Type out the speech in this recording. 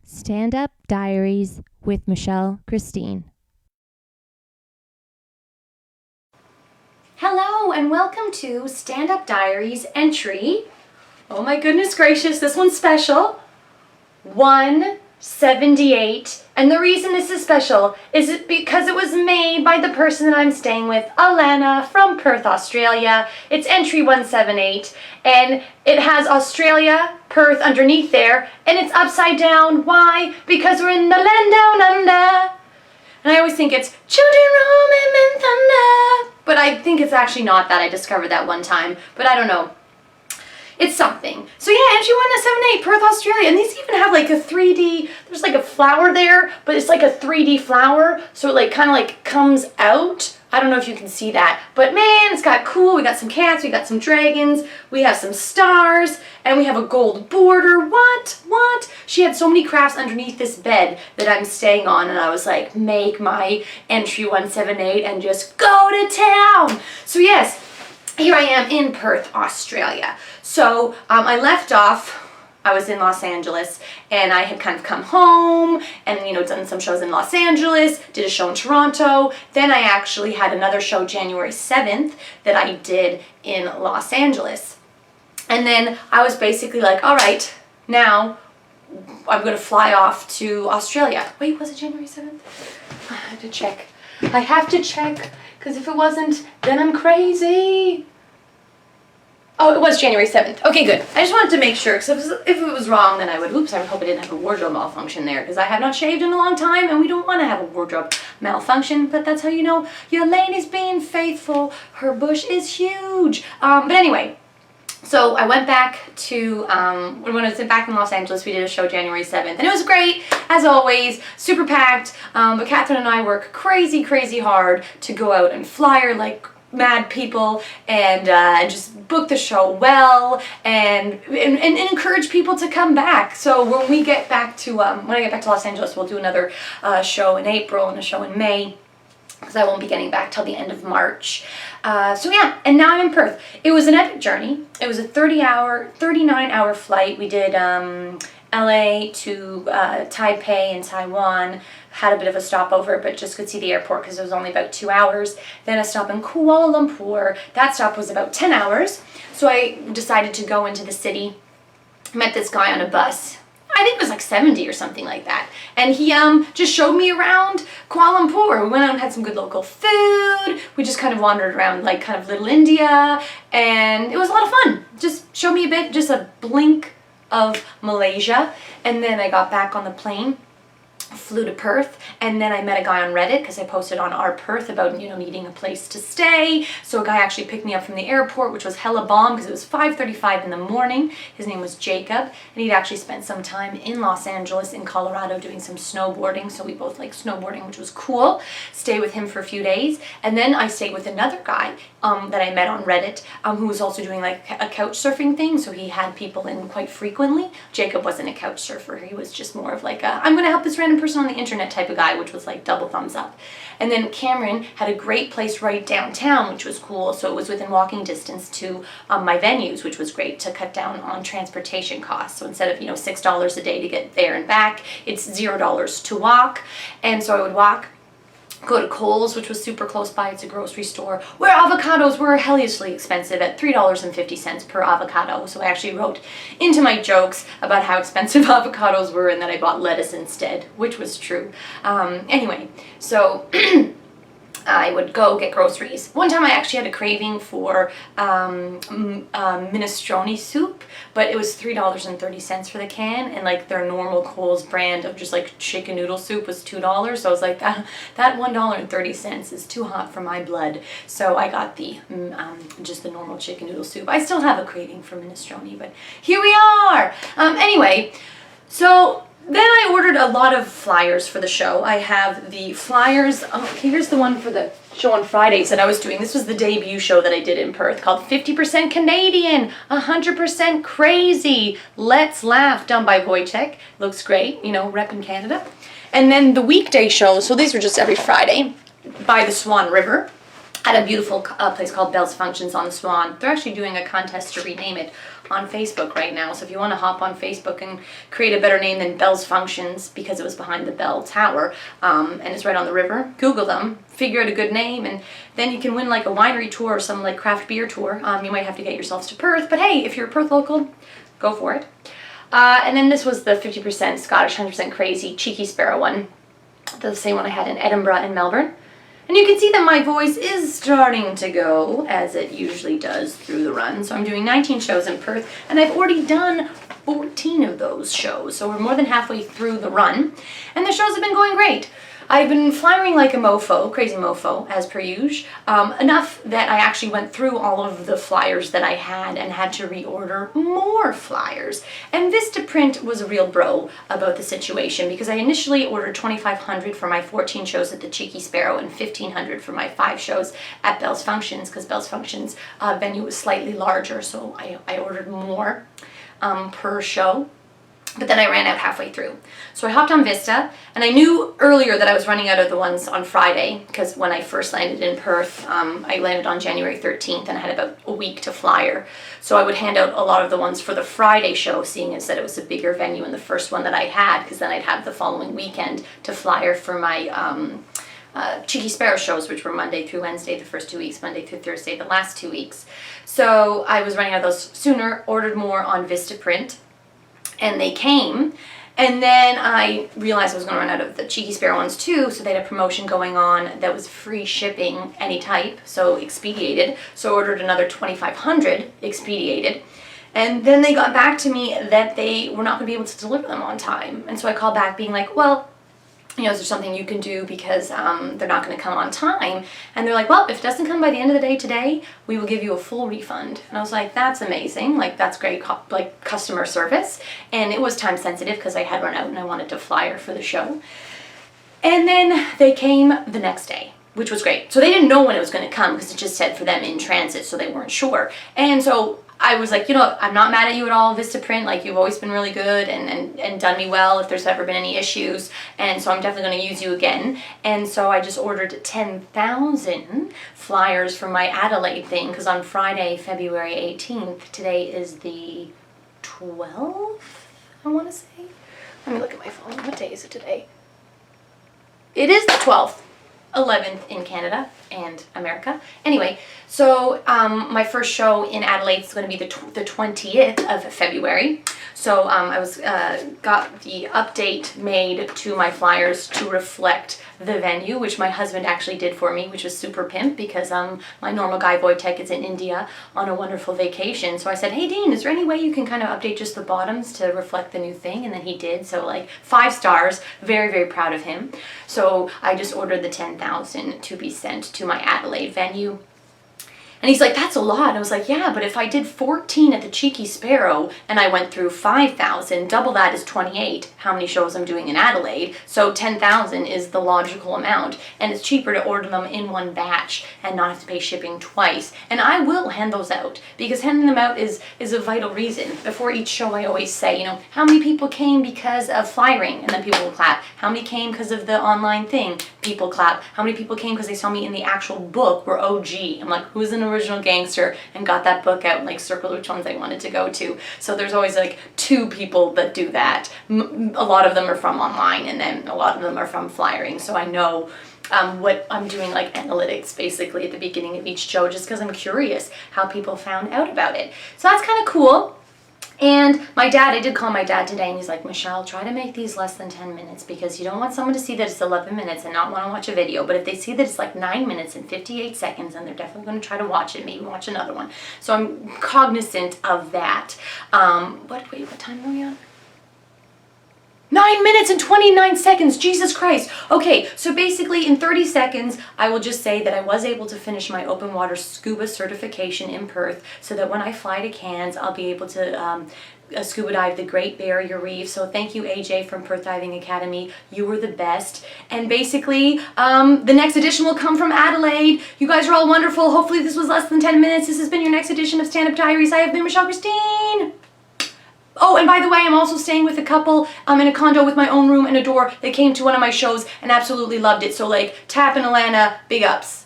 Stand Up Diaries with Michelle Christine. Hello and welcome to Stand Up Diaries entry. Oh my goodness gracious, this one's special. 178. And the reason this is special is because it was made by the person that I'm staying with, Alana from Perth, Australia. It's entry 178 and it has Australia, Perth underneath there, and it's upside down. Why? Because we're in the land down under. And I always think it's children roaming in thunder. But I think it's actually not that. I discovered that one time. But I don't know. It's something. So yeah, entry 178, Perth, Australia. And these even have like a 3D, there's like a flower there, but it's like a 3D flower. So it like kind of like comes out. I don't know if you can see that. But man, it's got cool. We got some cats, we got some dragons, we have some stars, and we have a gold border. What? She had so many crafts underneath this bed that I'm staying on, and I was like, make my entry 178 and just go to town. So yes, here I am in Perth, Australia. So I left off, I was in Los Angeles, and I had kind of come home and, done some shows in Los Angeles, did a show in Toronto. Then I actually had another show January 7th that I did in Los Angeles. And then I was basically like, all right, now I'm going to fly off to Australia. Wait, was it January 7th? I have to check. Because if it wasn't, then I'm crazy. Oh, it was January 7th. Okay, good. I just wanted to make sure, because if it was wrong, then I would, oops, I hope I didn't have a wardrobe malfunction there, because I have not shaved in a long time, and we don't want to have a wardrobe malfunction, but that's how you know your lady's being faithful. Her bush is huge. But anyway, so I went back to, when I was back in Los Angeles, we did a show January 7th, and it was great, as always, super packed, but Catherine and I work crazy hard to go out and flyer like mad people and just book the show well and encourage people to come back. So when we get back to, when I get back to Los Angeles, we'll do another show in April and a show in May, because I won't be getting back till the end of March. So yeah, and now I'm in Perth. It was an epic journey. It was a 39-hour flight. We did LA to Taipei in Taiwan. Had a bit of a stopover, but just could see the airport because it was only about 2 hours. Then a stop in Kuala Lumpur. That stop was about 10 hours. So I decided to go into the city. Met this guy on a bus. I think it was like 70 or something like that. And he just showed me around Kuala Lumpur. We went out and had some good local food. We just kind of wandered around like kind of Little India. And it was a lot of fun. Just showed me a bit, just a blink of Malaysia. And then I got back on the plane, flew to Perth, and then I met a guy on Reddit because I posted on our Perth about needing a place to stay. So a guy actually picked me up from the airport, which was hella bomb because it was 5:35 in the morning. His name was Jacob, and he'd actually spent some time in Los Angeles, in Colorado, doing some snowboarding. So we both like snowboarding, which was cool. Stayed with him for a few days, and then I stayed with another guy that I met on Reddit, who was also doing like a couch surfing thing. So he had people in quite frequently. Jacob wasn't a couch surfer. He was just more of like a, I'm going to help this random person on the internet type of guy, which was like double thumbs up. And then Cameron had a great place right downtown, which was cool. So it was within walking distance to my venues, which was great to cut down on transportation costs. So instead of $6 a day to get there and back, it's $0 to walk. And so I would walk, go to Kohl's, which was super close by. It's a grocery store where avocados were hellishly expensive at $3.50 per avocado. So I actually wrote into my jokes about how expensive avocados were and that I bought lettuce instead, which was true. Anyway, so I would go get groceries. One time I actually had a craving for minestrone soup, but it was $3.30 for the can, and like their normal Kohl's brand of just like chicken noodle soup was $2. So I was like, that $1.30 is too hot for my blood. So I got the just the normal chicken noodle soup. I still have a craving for minestrone, but here we are. Anyway, so then I ordered a lot of flyers for the show. I have the flyers. Okay, here's the one for the show on Fridays that I was doing. This was the debut show that I did in Perth called 50% Canadian, 100% Crazy, Let's Laugh, done by Wojtek. Looks great, repping Canada. And then the weekday shows, so these were just every Friday, by the Swan River. at a beautiful place called Bell's Functions on the Swan. They're actually doing a contest to rename it on Facebook right now. So if you want to hop on Facebook and create a better name than Bell's Functions, because it was behind the Bell Tower, and it's right on the river, Google them, figure out a good name, and then you can win like a winery tour or some like craft beer tour. You might have to get yourselves to Perth, but hey, if you're a Perth local, go for it. And then this was the 50% Scottish, 100% crazy Cheeky Sparrow one, the same one I had in Edinburgh and Melbourne. And you can see that my voice is starting to go, as it usually does through the run. So I'm doing 19 shows in Perth, and I've already done 14 of those shows. So we're more than halfway through the run, and the shows have been going great. I've been flying like a mofo, crazy mofo, as per usual, enough that I actually went through all of the flyers that I had and had to reorder more flyers. And Vistaprint was a real bro about the situation, because I initially ordered 2,500 for my 14 shows at the Cheeky Sparrow and 1,500 for my 5 shows at Bell's Functions, because Bell's Functions venue was slightly larger, so I ordered more per show. But then I ran out halfway through. So I hopped on Vista, and I knew earlier that I was running out of the ones on Friday, because when I first landed in Perth, I landed on January 13th, and I had about a week to flyer. So I would hand out a lot of the ones for the Friday show, seeing as that it was a bigger venue in the first one that I had, because then I'd have the following weekend to flyer for my Cheeky Sparrow shows, which were Monday through Wednesday, the first 2 weeks, Monday through Thursday, the last 2 weeks. So I was running out of those sooner, ordered more on Vistaprint, and they came, and then I realized I was going to run out of the Cheeky Sparrow ones too, so they had a promotion going on that was free shipping any type, so expedited, so I ordered another 2,500 expedited, and then they got back to me that they were not going to be able to deliver them on time, and so I called back being like, well, you know, is there something you can do, because they're not going to come on time? And they're like, well, if it doesn't come by the end of the day today, we will give you a full refund. And I was like, that's amazing. Like, that's great, like, customer service. And it was time sensitive because I had run out and I wanted to flyer for the show. And then they came the next day, which was great. So they didn't know when it was going to come, because it just said for them in transit, so they weren't sure. And so I was like, you know, I'm not mad at you at all, Vistaprint. Like, you've always been really good and done me well if there's ever been any issues. And so I'm definitely going to use you again. And so I just ordered 10,000 flyers for my Adelaide thing, because on Friday, February 18th, today is the 12th, I want to say. Let me look at my phone. What day is it today? It is the 12th. 11th in Canada and America. Anyway, so my first show in Adelaide is going to be the 20th of February. So I got the update made to my flyers to reflect the venue, which my husband actually did for me, which was super pimp, because my normal guy Wojtek is in India on a wonderful vacation. So I said, hey Dean, is there any way you can kind of update just the bottoms to reflect the new thing? And then he did. So like 5 stars, very, very proud of him. So I just ordered the 10,000 to be sent to my Adelaide venue. And he's like, that's a lot. I was like, yeah, but if I did 14 at the Cheeky Sparrow and I went through 5,000, double that is 28, how many shows I'm doing in Adelaide. So 10,000 is the logical amount. And it's cheaper to order them in one batch and not have to pay shipping twice. And I will hand those out, because handing them out is a vital reason. Before each show, I always say, you know, how many people came because of flyering? And then people will clap. How many came because of the online thing? People clap. How many people came because they saw me in the actual book? We're OG. I'm like, who's an original gangster, and got that book out and like circled which ones I wanted to go to. So there's always like 2 people that do that. A lot of them are from online, and then a lot of them are from flyering. So I know what I'm doing, like analytics basically at the beginning of each show, just because I'm curious how people found out about it. So that's kind of cool. And my dad, I did call my dad today, and he's like, Michelle, try to make these less than 10 minutes, because you don't want someone to see that it's 11 minutes and not want to watch a video. But if they see that it's like 9 minutes and 58 seconds, then they're definitely going to try to watch it, maybe watch another one. So I'm cognizant of that. What time are we on? 9 minutes and 29 seconds, Jesus Christ. Okay, so basically in 30 seconds, I will just say that I was able to finish my open water scuba certification in Perth, so that when I fly to Cairns, I'll be able to scuba dive the Great Barrier Reef. So thank you, AJ from Perth Diving Academy. You were the best. And basically, the next edition will come from Adelaide. You guys are all wonderful. Hopefully this was less than 10 minutes. This has been your next edition of Stand Up Diaries. I have been Michelle Christine. Oh, and by the way, I'm also staying with a couple in a condo with my own room and a door. They came to one of my shows and absolutely loved it. So like, Tap and Alana, big ups.